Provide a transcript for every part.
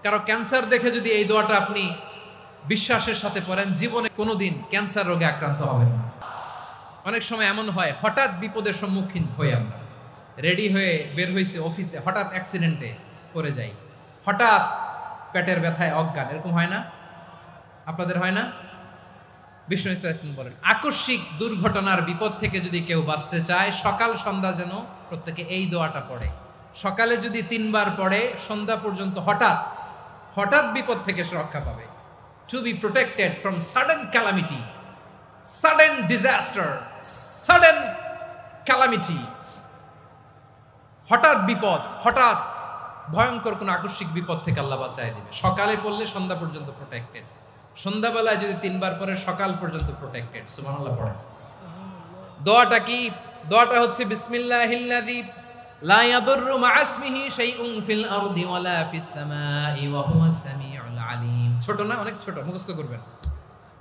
কারো ক্যান্সার দেখে যদি এই দোয়াটা আপনি বিশ্বাসের সাথে পড়েন, জীবনে কোনোদিন ক্যান্সার রোগে আক্রান্ত হবেন না। অনেক সময় এমন হয়, হঠাৎ বিপদের সম্মুখীন হই আমরা, রেডি হয়ে বের হয়েছে অফিসে, হঠাৎ অ্যাক্সিডেন্টে পড়ে যাই, হঠাৎ পেটের ব্যথায় অজ্ঞান, এরকম হয় না? আপনাদের হয় না? বিষ্ণু ইসলাম বলেন, আকস্মিক দুর্ঘটনার বিপদ থেকে যদি কেউ বাঁচতে চায়, সকাল সন্ধ্যা যেন প্রত্যেকে এই দোয়াটা পড়ে। সকালে যদি 3 বার পড়ে, সন্ধ্যা পর্যন্ত হঠাৎ হঠাৎ বিপদ থেকে সে রক্ষা পাবে। To be protected from sudden calamity, sudden disaster, sudden calamity, হঠাৎ বিপদ, হঠাৎ ভয়ঙ্কর কোন আকস্মিক বিপদ থেকে আল্লাহ বাঁচায় দিবে। সকালে পড়লে সন্ধ্যা পর্যন্ত প্রোটেক্টেড, সন্ধ্যাবেলায় যদি 3 বার পরে সকাল পর্যন্ত প্রোটেক্টেড। সুবহানাল্লাহ পড়ে। দোয়াটা কি? দোয়াটা হচ্ছে বিসমিল্লাহিল্লাযী লা ইয়াদুররু মা'a ইসমিহি শাইউন ফিল আরদি ওয়ালা ফিস সামাই ওয়া হুয়াস সামিউল আলিম। ছোট না? অনেক ছোট, মুখস্থ করবেন।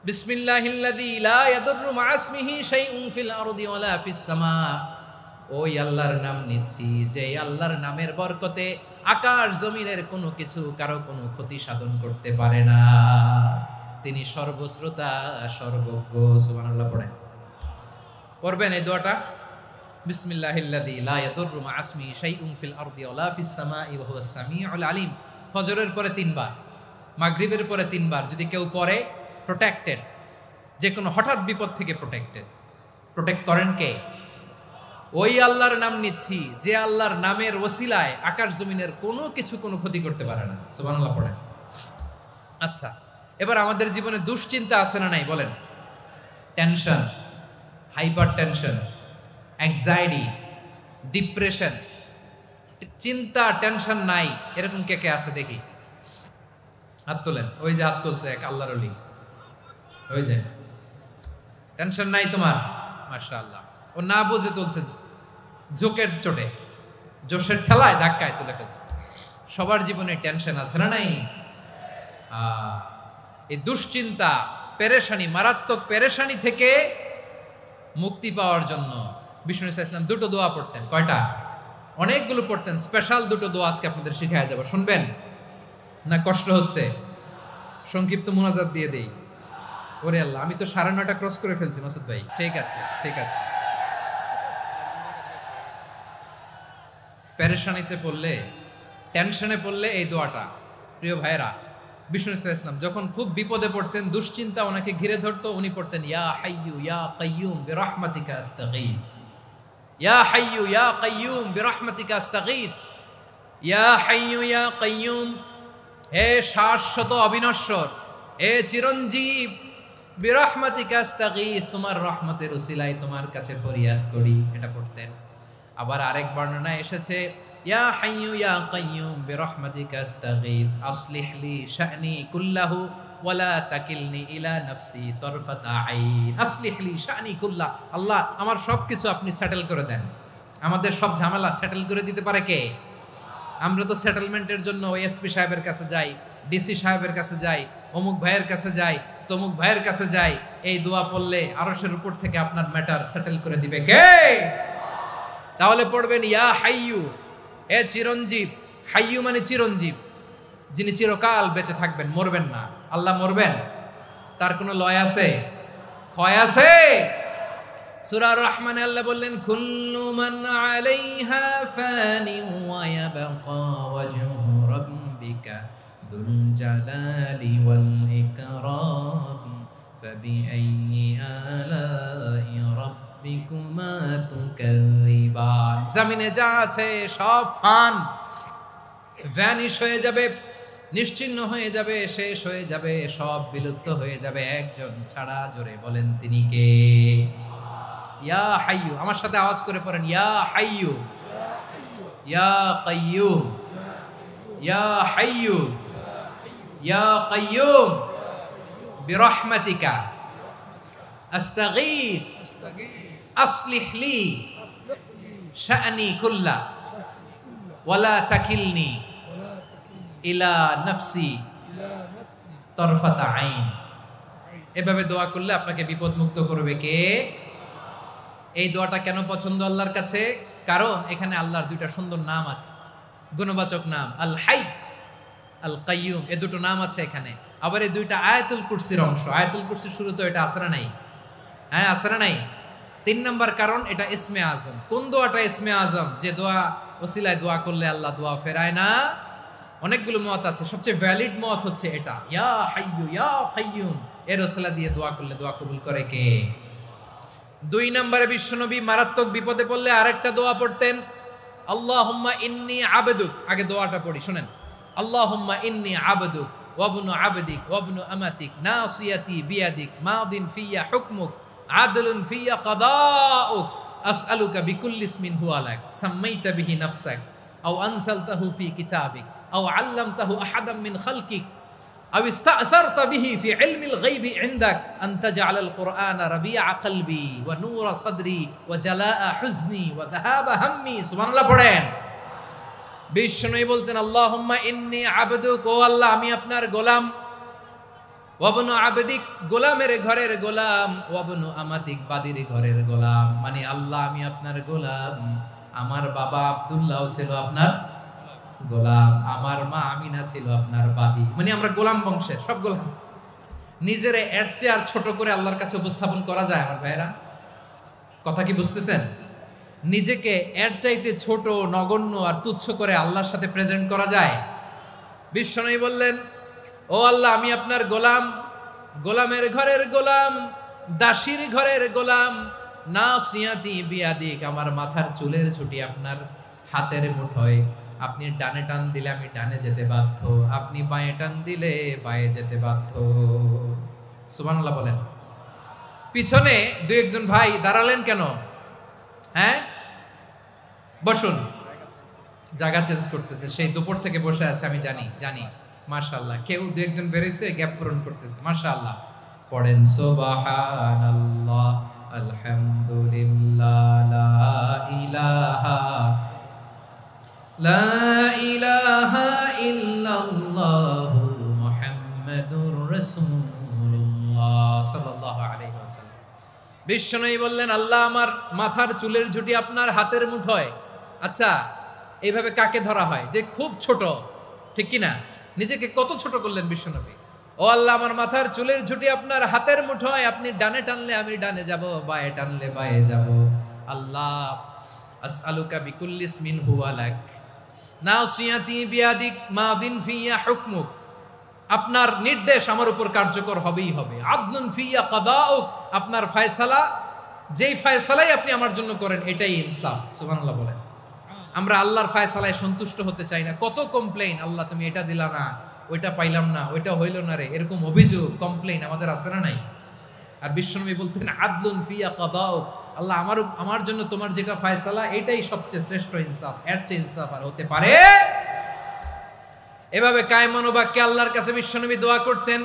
বিসমিল্লাহিল্লাযী লা ইয়াদুররু মা'a ইসমিহি শাইউন ফিল আরদি ওয়ালা ফিস সামা। ওই আল্লাহর নাম নিচ্ছি, যে আল্লাহর নামের বরকতে আকাশ জমিনের কোনো কিছু কারো কোনো ক্ষতি সাধন করতে পারে না। তিনি সর্বশ্রোতা, সর্বজ্ঞ। সুবহানাল্লাহ পড়েন। পড়বেন এই দোয়াটা, বিসমিল্লাহিল্লাযী লা ইয়াদুররু মা'a ইসমিহি শাইউন ফিল আরদি ওয়ালা ফিস সামাই ওয়া হুয়াস সামিউল আলিম। ফজরের পরে 3 বার, মাগরিবের পরে 3 বার যদি কেউ পড়ে, প্রোটেক্টেড, যে কোনো হঠাৎ বিপদ থেকে প্রোটেক্টেড। প্রোটেক্ট করেন কে? ওই আল্লাহর নাম নিচ্ছি, যে আল্লাহর নামের ওসিলায় আকাশ জমিনের কোনো কিছু কোনো ক্ষতি করতে পারে না। সুবহানাল্লাহ পড়েন। আচ্ছা, এবার আমাদের জীবনে দুশ্চিন্তা আছে না নাই বলেন? Tension, hyper tension, anxiety, depression, চিন্তা টেনশন নাই এরকম কে কে আছে দেখি? হাত তোলেন। ওই যে হাত তুলছে এক আল্লাহর ওলি, ওই যে। টেনশন নাই তোমার? মাশাআল্লাহ। ও না বুঝে তুলছে, জোকের চোটে, জোশের ঠেলায় ধাক্কায় তুলে ফেলছে। সবার জীবনে টেনশন আছে না নাই? এই দুশ্চিন্তা, পেরেশানি, মারাত্মক পেরেশানি থেকে মুক্তি পাওয়ার জন্য বিষ্ণু ইসলাম 2টো দোয়া পড়তেন। কয়টা? অনেকগুলো পড়তেন। স্পেশাল 2টো দোয়া আজকে আপনাদের শিখায় যাব, শুনবেন না? কষ্ট হচ্ছে? সংক্ষিপ্ত মুনাজাত দিয়ে দেই। ওরে আল্লাহ, আমি তো 9:30 ক্রস করে ফেলছি মাসুদ ভাই। ঠিক আছে, ঠিক আছে। পেরেশানিতে পড়লে, টেনশনে পড়লে এই দোয়াটা, প্রিয় ভাইরা, বিষ্ণু ইসলাম যখন খুব বিপদে পড়তেন, দুশ্চিন্তা ওনাকে ঘিরে ধরতো, উনি পড়তেন ইয়া হাইয়ু ইয়া কাইয়ুম বিরহমাতিকা আস্তাগীথ, ইয়া হাইয়ু ইয়া কাইয়ুম বিরহমাতিকা আস্তাগীথ, ইয়া হাইয়ু ইয়া কাইয়ুম, হে শাশ্বত অবিনশ্বর, হে চিরঞ্জীব, বিরহমাতিকা আস্তাগীথ, তোমার রহমতের উসিলায় তোমার কাছে ফরিয়াদ করি। এটা পড়তেন। আবার আরেক বর্ণনায় এসেছে ইয়া হাইয়ু ইয়া কাইয়ুম বিরহমাতিকা আস্তাগীথ আসলিহ লি শা'নি কুল্লাহু ওয়ালা তাকিলনি ইলা নাফসি তরফাতা আইন। আসলিহ লি শা'নি কুল্লাহ, আল্লাহ আমার সবকিছু আপনি সেটেল করে দেন। আমাদের সব ঝামেলা সেটেল করে দিতে পারে কে? আমরা তো সেটেলমেন্টের জন্য এসপি সাহেবের কাছে যাই, ডিসি সাহেবের কাছে যাই, অমুক ভাইয়ের কাছে যাই, তমুক ভাইয়ের কাছে যাই। এই দোয়া পড়লে আরশের উপর থেকে আপনার ম্যাটার সেটেল করে দিবে কে? তাহলে পড়বেন ইয়া হাইয়ু, হে চিরঞ্জীব। হাইয়ু মানে চিরঞ্জীব, যিনি চিরকাল বেঁচে থাকবেন, মরবেন না। আল্লাহ মরবেন? তার কোনো লয় আছে? ক্ষয় আছে? সূরা আর-রহমানে আল্লাহ বললেন কুল্লু মান আলাইহা ফানি ওয়া ইয়াবকা ওয়াজহু রাব্বিকা যুল জালালি ওয়াল ইকরাম ফাবিআইয়ি আলাই রাব্বিকুমা তুকাযিবান। জমিনে যা আছে সব ফান, ভ্যানিশ হয়ে যাবে, নিশ্চিহ্ন হয়ে যাবে, শেষ হয়ে যাবে, সব বিলুপ্ত হয়ে যাবে, একজন ছাড়া। জোরে বলেন তিনি কে? ইয়া হাইয়ু। আমার সাথে আওয়াজ করে পড়েন ইয়া হাইয়ু ইয়া কাইয়ুম ইয়া হাইয়ু ইয়া কাইয়ুম বিরহমাতিকা আস্তাগীথ আসলিহ লি শা'নি কুল্লা ওয়ালা তাকিলনি ইলা নাফসি তরফাতা আইন। এভাবে দোয়া করলে আপনাকে বিপদ মুক্ত করবে কে? এই দোয়াটা কেন পছন্দ আল্লাহর কাছে? কারণ এখানে আল্লাহর 2টা সুন্দর নাম আছে, গুণবাচক নাম। আল হাই, আল কাইয়ুম, এ দুটো নাম আছে এখানে। আবার এই দুইটা আয়াতুল কুরসির অংশ। আয়াতুল কুরসির শুরুতে এটা আছে না নাই? হ্যাঁ, আছে না নাই? 3 নাম্বার কারণ এটা ইসমে আজম। কোন দোয়াটা ইসমে আজম? যে দোয়া ওসিলায় দোয়া করলে আল্লাহ দোয়া ফেরায় না। অনেকগুলো মত আছে, সবচেয়ে ভ্যালিড মত হচ্ছে এটা, ইয়া হাইয়ু ইয়া কাইয়ুম, এর ওসিলা দিয়ে দোয়া করলে দোয়া কবুল করে কে? 2 নম্বরে বিশ্বনবী মারাত্মক বিপদে পড়লে আরেকটা দোয়া পড়তেন, আল্লাহুম্মা ইন্নী আবদুক। আগে দোয়াটা পড়ি, শুনেন। আল্লাহুম্মা ইন্নী আবদুক ওয়া ইবনু আবদিক ওয়া ইবনু আমাতিক নাসিয়াতি বিয়াদিক মাদিন ফিয়া হুকমুক আদলুন ফিয়া কাদাউক আসআলুকা বিকুল্লি ইসমিন হুয়া লাক সাম্মাইতা বিহি নাফসাক আও আনসালতাহু ফি কিতাবিক আও আল্লামতাহু আহাদাম মিন খালকিক আও ইস্তা'সারতা বিহি ফি ইলমিল গায়বি ইনদাক আন তাজআলাল কুরআনা রাবিআ কলবি ওয়া নূরা সাদরি ওয়া জালাআ হুজনি ওয়া যাহাবা হাম্মি। সুবহানাল্লাহ পড়েন। বিষ্ণুই বলতেন, আল্লাহুম্মা ইন্নী আবদুক, ও আল্লাহ আমি আপনার গোলাম, ওয়া ইবনু আবদিক, গোলামের ঘরের গোলাম, ওয়া ইবনু আমাতিক, বাদির ঘরের গোলাম। মানে আল্লাহ আমি আপনার গোলাম, আমার বাবা আব্দুল্লাহ ছিল আপনার গোলাম, আমার মা আমিনা ছিল আপনার বাদী। মানে আমরা গোলাম বংশের, সব গোলাম। নিজেরে এর চেয়ে আর ছোট করে আল্লাহর কাছে উপস্থাপন করা যায় আমার ভাইরা? কথা কি বুঝতেছেন? নিজেকে এর চাইতে ছোট, নগণ্য আর তুচ্ছ করে আল্লাহর সাথে প্রেজেন্ট করা যায়? বিশ্বনবী বললেন, ও আল্লাহ আমি আপনার গোলাম, গোলামের ঘরের গোলাম, দাসীর ঘরের গোলাম, নাসিয়াতি বিয়াদিক, আমার মাথার চুলের ছুটি আপনার হাতের মুঠোয়, আপনি ডানে টান দিলে আমি ডানে যেতে বাধ্য, আপনি বাঁয়ে টান দিলে বাঁয়ে যেতে বাধ্য। সুবহানাল্লাহ বলেন। পিছনে 2-1 ভাই দাঁড়ালেন কেন? হ্যাঁ, বসুন। জায়গা চেঞ্জ করতেছে, সেই দুপুর থেকে বসে আছে আমি জানি। মাশাআল্লাহ, কেউ 2-1 বেরিয়েছে, গ্যাপ পূরণ করতেছে। মাশাআল্লাহ। পড়েন সুবহানাল্লাহ আলহামদুলিল্লাহ লা ইলাহা ইল্লাল্লাহু মুহাম্মাদুর রাসূলুল্লাহ সাল্লাল্লাহু আলাইহি ওয়াসাল্লাম। বিশ্বনবী বললেন, আল্লাহ আমার মাথার চুলের ঝুঁটি আপনার হাতের মুঠোয়। আচ্ছা, এইভাবে কাকে ধরা হয়? যে খুব ছোট, ঠিক কি না? নিজেকে কত ছোট করলেন বিশ্বনবী। ও আল্লাহ আমার মাথার চুলের ঝুঁটি আপনার হাতের মুঠোয়, আপনি ডানে টানলে আমি ডানে যাব, বাঁয়ে টানলে বাঁয়ে যাব। আল্লাহ আসআলুকা বিকুল্লি ইসমিন হুয়া লাক নাসিয়াতি বিয়াদিক মাদিন ফিয়া হুকমুক, আপনার নির্দেশ আমার উপর কার্যকর হবেই হবে। আদলুন ফিয়া কাদাউক, আপনার ফয়সালা, যেই ফয়সালাই আপনি আমার জন্য করেন এটাই ইনসাফ। সুবহানাল্লাহ বলেন। আমরা আল্লাহর ফয়সালায় সন্তুষ্ট হতে চাই না। কত কমপ্লেইন, আল্লাহ তুমি এটা দিলা না, ওইটা পাইলাম না, ওইটা হইল না রে, এরকম অভিযোগ, কমপ্লেইন আমাদের আছে না নাই? আর বিশ্বনবী বলতেন, আদলুন ফিয়া কাদাউক, আল্লাহ আমার জন্য তোমার যেটা ফয়সালা এটাই সবচেয়ে শ্রেষ্ঠ ইনসাফ, এর চেয়ে ইনসাফ আর হতে পারে? এভাবে কায় মনোবাক্যে আল্লাহর কাছে বিশ্বনবী দোয়া করতেন।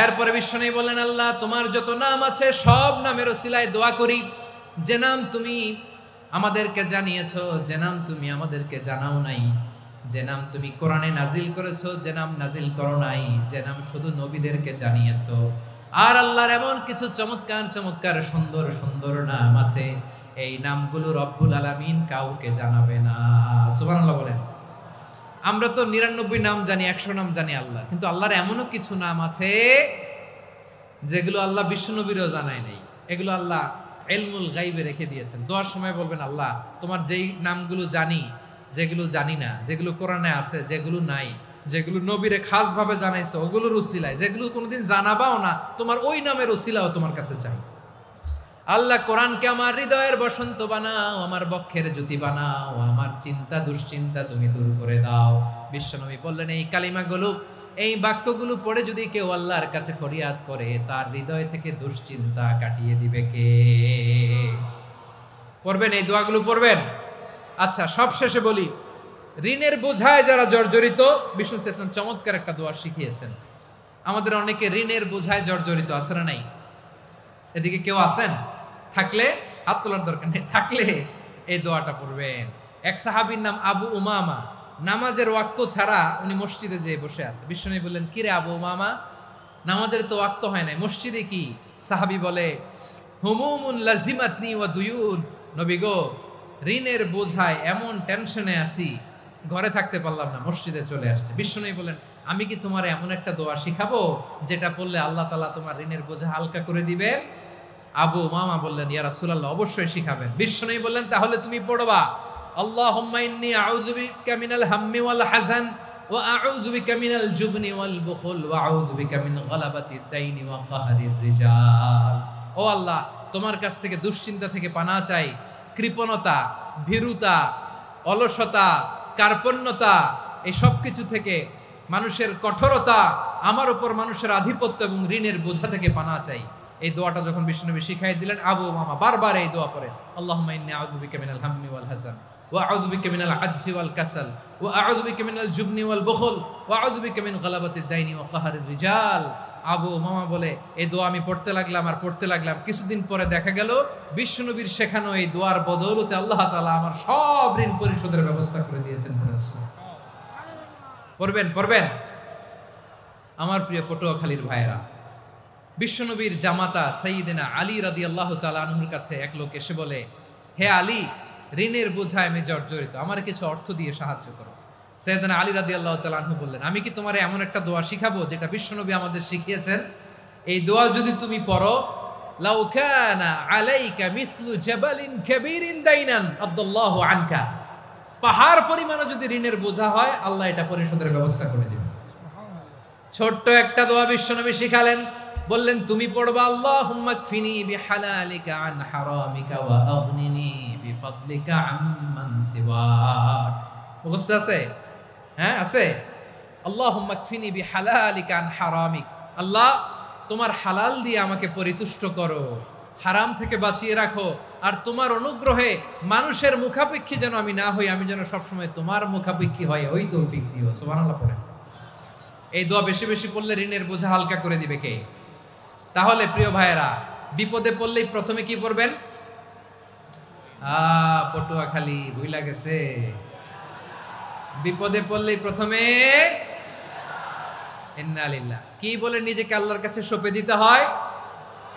এরপরে বিশ্বনবী বললেন, আল্লাহ তোমার যত নাম আছে সব নামের ওসিলায় দোয়া করি, যে নাম তুমি আমাদেরকে জানিয়েছো, যে নাম তুমি আমাদেরকে জানাও নাই, যে নাম তুমি কোরআনে নাজিল করেছো, যে নাম নাজিল করো নাই, যে নাম শুধু নবীদেরকে জানিয়েছো। আর আল্লাহর এমন কিছু চমৎকার চমৎকার সুন্দর সুন্দর নাম আছে, এই নামগুলো রব্বুল আলামিন কাউকে জানাবে না। সুবহানাল্লাহ বলেন। আমরা তো 99 নাম জানি, 100 নাম জানি আল্লাহ, কিন্তু আল্লাহর এমনও কিছু নাম আছে যেগুলো আল্লাহ বিশ্বনবীরও জানায় নাই। এগুলো আল্লাহ ইলমুল গায়বে রেখে দিয়েছেন। দোয়ার সময় বলবেন, আল্লাহ তোমার যেই নামগুলো জানি, যেগুলো জানি না, যেগুলো কোরআনে আছে, যেগুলো নাই, যেগুলো নবীরে খাস ভাবে জানাইছো ওগুলোর উসিলায়, যেগুলো কোনোদিন জানাবাও না, তোমার ওই নামের উসিলাও তোমার কাছে চাই। আল্লাহ কোরআনকে আমার হৃদয়ের বসন্ত বানাও, আমার বক্ষের জ্যোতি বানাও, আমার চিন্তা দুশ্চিন্তা তুমি দূর করে দাও। বিশ্বনবী বললেন, এই কালিমাগুলো, এই বাক্যগুলো পড়ে যদি কেউ আল্লাহর কাছে ফরিয়াদ করে, তার হৃদয় থেকে দুশ্চিন্তা কাটিয়ে দিবে কে? পড়বেন, এই দোয়াগুলো পড়বেন। আচ্ছা, সব শেষে বলি, ঋণের বোঝায় যারা জর্জরিত, বিষ্ণু ইসলাম চমৎকার একটা দোয়া শিখিয়েছেন। আমাদের অনেকে ঋণের বোঝায় জর্জরিত, আছে না নাই? এদিকে কেউ আছেন? থাকলে হাত তোলার দরকার নেই, থাকলে এই দোয়াটা পড়বেন। এক সাহাবীর নাম আবু উমামা, নামাজের ওয়াক্ত ছাড়া উনি মসজিদে যেয়ে বসে আছে। বিশ্বনবী বললেন, কিরে আবু উমামা, নামাজের তো ওয়াক্ত হয় নাই, মসজিদে কি? সাহাবী বলে, হুমুমুন লাজিমাতনি ওয়া দুয়ুন, নবী গো ঋণের বোঝায় এমন টেনশনে আছি, ঘরে থাকতে পারলাম না, মসজিদে চলে আসছে। বিশ্বনবী বললেন, আমি কি তোমার এমন একটা দোয়া শিখাবো যেটা পড়লে আল্লাহ তাআলা তোমার ঋণের বোঝা হালকা করে দিবেন? আবু উমামা বললেন, ইয়া রাসূলুল্লাহ, অবশ্যই শিখাবেন। বিশ্বনবী বললেন, তাহলে তুমি পড়বা, আল্লাহুম্মা ইন্নী আউযু বিকা মিনাল হাম্মি ওয়াল হাযান ওয়া আউযু বিকা মিনাল জুবনি ওয়াল বুখল ওয়া আউযু বিকা মিন গালাবাতিদ দাইনি ওয়া কাহরির রিজাল। ও আল্লাহ, তোমার কাছ থেকে দুশ্চিন্তা থেকে পানাহ চাই, কৃপণতা, ভীরুতা, অলসতা, কার্পণ্যতা, এই সব কিছু থেকে, মানুষের কঠোরতা, আমার উপর মানুষের আধিপত্য এবং ঋণের বোঝা থেকে পানাহ চাই। এই দোয়াটা যখন বিশ্বনবী শিখাই দিলেন, আবু উমামা বারবার এই দোয়া পড়ে, আল্লাহুম্মা ইন্নী আউযু বিকা মিনাল হাম্মি ওয়াল হাযান ওয়া আউযু বিকা মিনাল আজজি ওয়াল কাসাল ওয়া আউযু বিকা মিনাল জুবনি ওয়াল বুখল ওয়া আউযু বিকা মিন গালাবাতিদ দাইনি ওয়া কাহরির রিজাল। আবু উমামা বলে, এই দোয়া আমি পড়তে লাগলাম আর পড়তে লাগলাম। কিছুদিন পরে দেখা গেল বিশ্বনবীর শেখানো এই দোয়ার বদৌলতে আল্লাহ তাআলা আমার সব ঋণ পরিশোধের ব্যবস্থা করে দিয়েছেন। পড়বেন পড়বেন। আমার প্রিয় পটুয়াখালীর ভাইয়েরা, বিশ্বনবীর জামাতা সাইয়্যিদিনা আলী রাদিয়াল্লাহু তাআলা আনহুর কাছে এক লোক এসে বলে, হে আলী, ঋণের বোঝায় আমি জর্জরিত, আমার কিছু অর্থ দিয়ে সাহায্য করো। সাইয়্যিদিনা আলী রাদিয়াল্লাহু তাআলা আনহু বললেন, আমি কি তোমারে এমন একটা দোয়া শিখাবো যেটা বিশ্বনবী আমাদের শিখিয়েছেন? এই দোয়া যদি তুমি পড়ো, লাউ কানা আলাইকা মিসলু জাবালিন কাবীরিন দাইনান আদাল্লাহু আনকা, পাহাড় পরিমাণে যদি ঋণের বোঝা হয়, আল্লাহ এটা পরিশোধের ব্যবস্থা করে দিবেন। ছোট্ট একটা দোয়া বিশ্বনবী শিখালেন, বললেন, তুমি পড়বা, আল্লাহুম্মা কফিনি বিহালালিকা আন হারামিকা ওয়া আগনিনি বিফাদলিকা আম্মান সিওয়াক। মুখস্থ আছে? হ্যাঁ আছে। আল্লাহুম্মা কফিনি বিহালালিকা আন হারামিক, আল্লাহ তোমার হালাল দিয়ে আমাকে পরিতুষ্ট করো, হারাম থেকে বাঁচিয়ে রাখো, আর তোমার অনুগ্রহে মানুষের মুখাপেক্ষী যেন আমি না হই, আমি যেন সবসময় তোমার মুখাপেক্ষী হয়, ওই তৌফিক দিও। সুবহানাল্লাহ পড়েন। এই দোয়া বেশি বেশি পড়লে ঋণের বোঝা হালকা করে দিবে কে? তাহলে প্রিয় ভাইয়েরা, বিপদে পড়লেই প্রথমে কি পড়বেন? পটুয়াখালী ভুইলা গেছে। বিপদে পড়লেই প্রথমে ইন্না লিল্লাহ কি বলে নিজেকে আল্লাহর কাছে সঁপে দিতে হয়?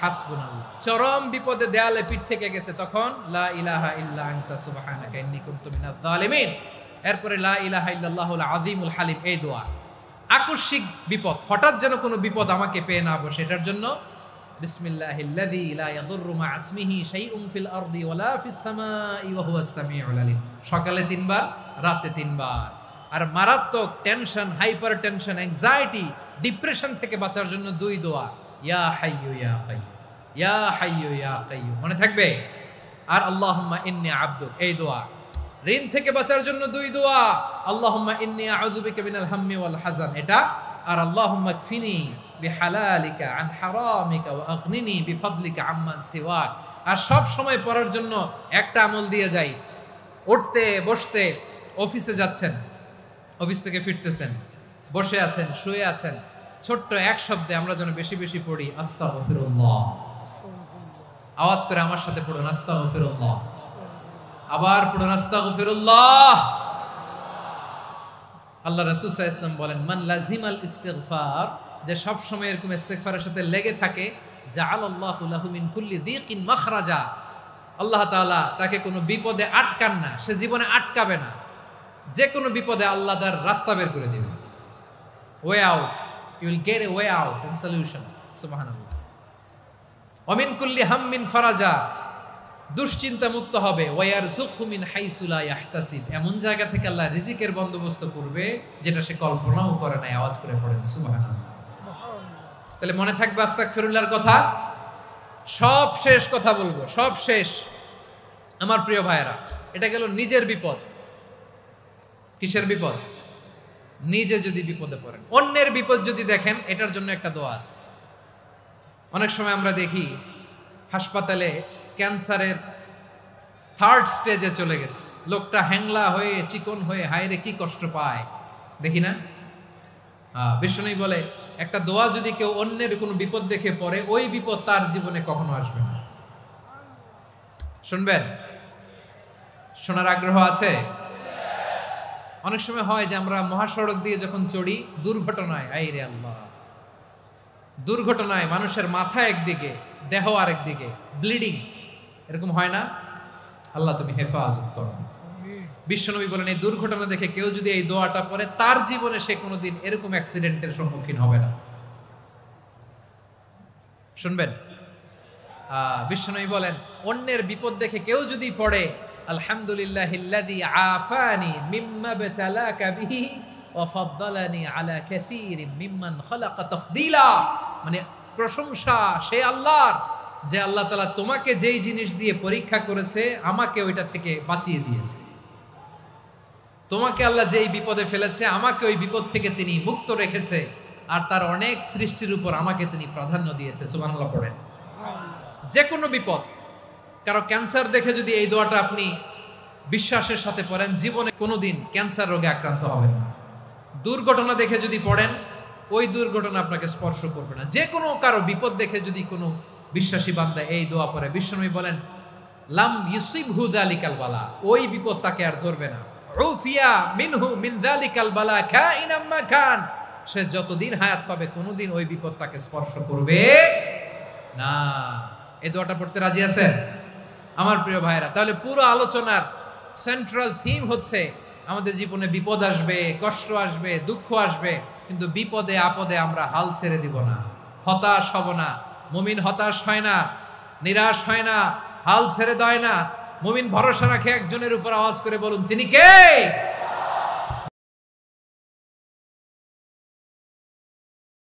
হাসবুনাল্লাহ। চরম বিপদে দেয়ালে পিঠ থেকে গেছে, তখন লা ইলাহা ইল্লা আনতা সুবহানাকা ইন্নী কুনতু মিনাজ জালিমিন। এরপরে লা ইলাহা ইল্লাল্লাহুল আযীমুল হালিম, এই দোয়া। আকস্মিক বিপদ, হঠাৎ যেন কোনো বিপদ আমাকে পেয়ে না বসে, এটার জন্য বিসমিল্লাহিল্লাযী লা ইয়াদুররু মা ইসমিহি শাইউন ফিল আরদি ওয়ালা ফিস সামাই ওয়া হুয়াস সামিউল আলিম। সকালে 3 বার, রাতে 3 বার। আর মারাত্মক tension, hyper tension, anxiety, depression থেকে বাঁচার জন্য 2 দোয়া, ইয়া হাইয়্যু ইয়া কাইয়্যুম, ইয়া হাইয়্যু ইয়া কাইয়্যুম, মনে থাকবে? আর আল্লাহুম্মা ইন্নী আবদুক, এই দোয়া। ঋণ থেকে বাঁচার জন্য 2 দোয়া, আল্লাহুম্মা ইন্নী আউযু বিকা মিনাল হাম্মি ওয়াল হাযান, এটা। আর আল্লাহুম্মা কফিনি বিহালালিকা আন হারামিকা ওয়া আগনিনি বিফাদলিকা আম্মান সিওয়াক। আর সব সময় পড়ার জন্য একটা আমল দিয়ে যাই, উঠতে বসতে, অফিসে যাচ্ছেন, অফিস থেকে ফিরতেছেন, বসে আছেন, শুয়ে আছেন, ছোট্ট এক শব্দে আমরা যেন বেশি বেশি পড়ি, আস্তাগফিরুল্লাহ। আওয়াজ করে আমার সাথে পড়ুন, আস্তাগফিরুল্লাহ। আবার পড়ুন, আস্তাগফিরুল্লাহ। আল্লাহ রাসূল সাল্লাল্লাহু আলাইহি ওয়াসাল্লাম বলেন, মান লাজিমাল ইস্তিগফার, যে সব সময় এরকম ইস্তিগফারের সাথে লেগে থাকে, জাআলাল্লাহু লাহু মিন কুল্লি যিকিন মাখরাজা, আল্লাহ তাআলা তাকে কোনো বিপদে আটকান না, সে জীবনে আটকাবে না, যে কোনো বিপদে আল্লাহ তার রাস্তা বের করে দিবেন। Way out, you will get a way out and solution. সুবহানাল্লাহ। ওয়া মিন কুল্লি হাম্মিন ফারাজা, দুশ্চিন্তা মুক্ত হবে। ওয়ায়ারযুকহু মিন হাইসু লা ইয়াহতাসিব, এমন জায়গা থেকে আল্লাহ রিজিকের বন্দোবস্ত করবে যেটা সে কল্পনাও করে নাই। আওয়াজ করে পড়েন সুবহানাল্লাহ। তাহলে মনে থাকবে আস্তাগফিরুল্লাহর কথা। সব শেষ কথা বলবো, সব শেষ। আমার প্রিয় ভাইয়েরা, এটা গেল নিজের বিপদ। কিসের বিপদ? নিজে যদি বিপদে পড়েন, অন্যের বিপদ যদি দেখেন, এটার জন্য একটা দোয়া আছে। অনেক সময় আমরা দেখি হাসপাতালে ক্যান্সারের 3rd স্টেজে চলে গেছে, লোকটা হ্যাংলা হয়ে, চিকন হয়ে, হায়রে কি কষ্ট পায়, দেখি না? বিষ্ণুই বলে, একটা দোয়া যদি কেউ অন্যের কোনো বিপদ দেখে পড়ে, ওই বিপদ তার জীবনে কখনো আসবে না। শুনবেন? শোনার আগ্রহ আছে? অনেক সময় হয় যে আমরা মহাসড়ক দিয়ে যখন চড়ি, দুর্ঘটনায়, আইরে আল্লাহ, দুর্ঘটনায় মানুষের মাথা একদিকে, দেহ আরেক দিকে, ব্লিডিং, এরকম হয় না? আল্লাহ তুমি হেফাজত করো। বিশ্বনবী বলেন এই দুর্ঘটনা দেখে কেউ যদি এই দোয়াটা পড়ে তার জীবনে সে কোনোদিন এরকম অ্যাক্সিডেন্টের সম্মুখীন হবে না। শুনবেন, বিশ্বনবী বলেন অন্যের বিপদ দেখে কেউ যদি পড়ে আলহামদুলিল্লাহিল্লাযী আফানি মিম্মা বাতালাকা বিহি ওয়া ফাদ্দালানি আলা কাসীরিম মিম্মান খালাকা তাফদীলা, মানে প্রশংসা সে আল্লাহর যে আল্লাহ তাআলা তোমাকে যেই জিনিস দিয়ে পরীক্ষা করেছে আমাকে ওইটা থেকে বাঁচিয়ে দিয়েছে। তোমাকে আল্লাহ যেই বিপদে ফেলেছে আমাকে ওই বিপদ থেকে তিনি মুক্ত রেখেছে, আর তার অনেক সৃষ্টির উপর আমাকে তিনি প্রাধান্য দিয়েছে। সুবহানাল্লাহ পড়েন। যে কোনো বিপদ, কারো ক্যান্সার দেখে যদি এই দোয়াটা আপনি বিশ্বাসের সাথে পড়েন জীবনে কোনোদিন ক্যান্সার রোগে আক্রান্ত হবেন না। দুর্ঘটনা দেখে যদি পড়েন ওই দুর্ঘটনা আপনাকে স্পর্শ করবে না। যে কোনো কারো বিপদ দেখে যদি কোনো বিশ্বাসী বান্দা এই দোয়া পড়ে বিশ্বনবী বলেন লাম ইউসিবহু যালিকাল বালা, ওই বিপদ তাকে আর ধরবে না। উফিয়া মিনহু মিন যালিকাল বালা কাইনাম মা কান, সে যতদিন হায়াত পাবে কোনোদিন ওই বিপদ তাকে স্পর্শ করবে না। এই দোয়াটা পড়তে রাজি আছেন আমার প্রিয় ভাইরা? তাহলে পুরো আলোচনার সেন্ট্রাল থিম হচ্ছে আমাদের জীবনে বিপদ আসবে, কষ্ট আসবে, দুঃখ আসবে, কিন্তু বিপদে আপদে আমরা হাল ছেড়ে দিব না, হতাশ হব না। মুমিন হতাশ হয় না, নিরাশ হয় না, হাল ছেড়ে দেয় না। মুমিন ভরসা রাখে একজনের উপর। আওয়াজ করে বলুন তিনি কে?